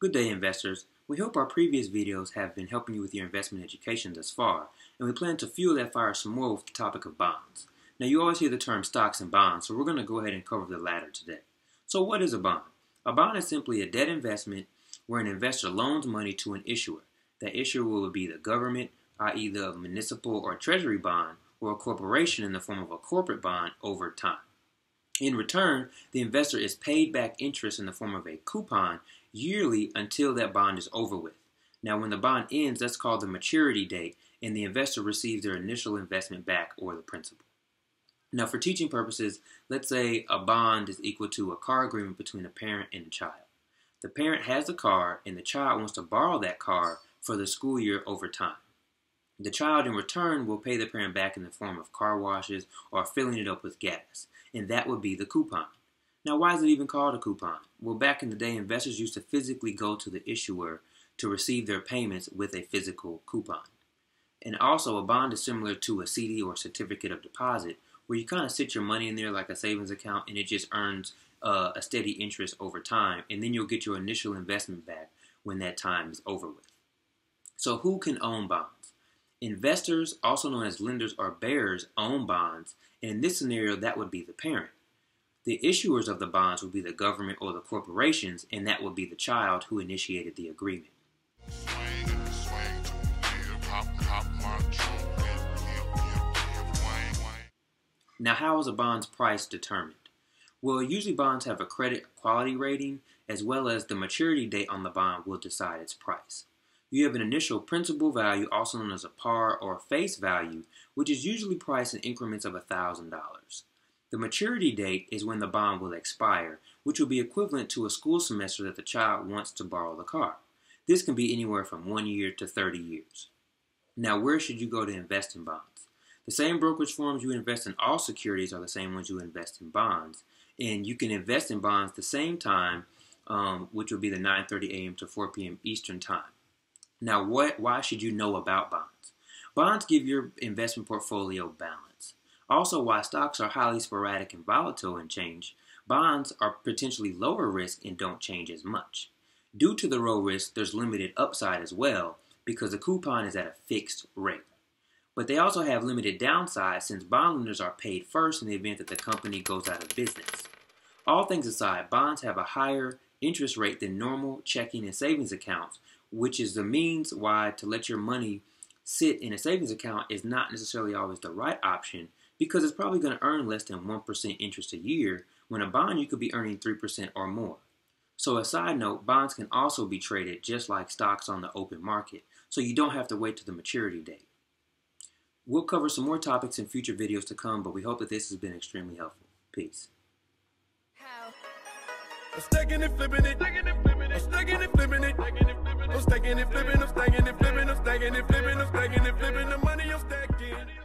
Good day, investors. We hope our previous videos have been helping you with your investment education thus far, and we plan to fuel that fire some more with the topic of bonds. Now, you always hear the term stocks and bonds, so we're going to go ahead and cover the latter today. So what is a bond? A bond is simply a debt investment where an investor loans money to an issuer. That issuer will be the government, i.e. the municipal or treasury bond, or a corporation in the form of a corporate bond over time. In return, the investor is paid back interest in the form of a coupon yearly until that bond is over with. Now, when the bond ends, that's called the maturity date, and the investor receives their initial investment back or the principal. Now, for teaching purposes, let's say a bond is equal to a car agreement between a parent and a child. The parent has the car, and the child wants to borrow that car for the school year over time. The child, in return, will pay the parent back in the form of car washes or filling it up with gas, and that would be the coupon. Now, why is it even called a coupon? Well, back in the day, investors used to physically go to the issuer to receive their payments with a physical coupon. And also, a bond is similar to a CD or certificate of deposit, where you kind of sit your money in there like a savings account, and it just earns a steady interest over time, and then you'll get your initial investment back when that time is over with. So who can own bonds? Investors, also known as lenders or bearers, own bonds, and in this scenario, that would be the parent. The issuers of the bonds would be the government or the corporations, and that would be the child who initiated the agreement. Now, how is a bond's price determined? Well, usually bonds have a credit quality rating, as well as the maturity date on the bond will decide its price. You have an initial principal value, also known as a par or face value, which is usually priced in increments of $1,000. The maturity date is when the bond will expire, which will be equivalent to a school semester that the child wants to borrow the car. This can be anywhere from 1 year to 30 years. Now, where should you go to invest in bonds? The same brokerage firms you invest in all securities are the same ones you invest in bonds. And you can invest in bonds the same time, which would be the 9:30 a.m. to 4 p.m. Eastern Time. Now, why should you know about bonds? Bonds give your investment portfolio balance. Also, while stocks are highly sporadic and volatile and change, bonds are potentially lower risk and don't change as much. Due to the low risk, there's limited upside as well because the coupon is at a fixed rate. But they also have limited downside since bond lenders are paid first in the event that the company goes out of business. All things aside, bonds have a higher interest rate than normal checking and savings accounts, which is the means why to let your money sit in a savings account is not necessarily always the right option, because it's probably going to earn less than 1% interest a year, when a bond you could be earning 3% or more. So a side note, bonds can also be traded just like stocks on the open market, so you don't have to wait to the maturity date. We'll cover some more topics in future videos to come, but we hope that this has been extremely helpful. Peace. I'm stacking and flipping it. I'm stacking and flipping it. I'm stacking and flipping. I'm stacking and flipping. I'm stacking and flipping. I'm stacking and flipping. The money I'm stacking.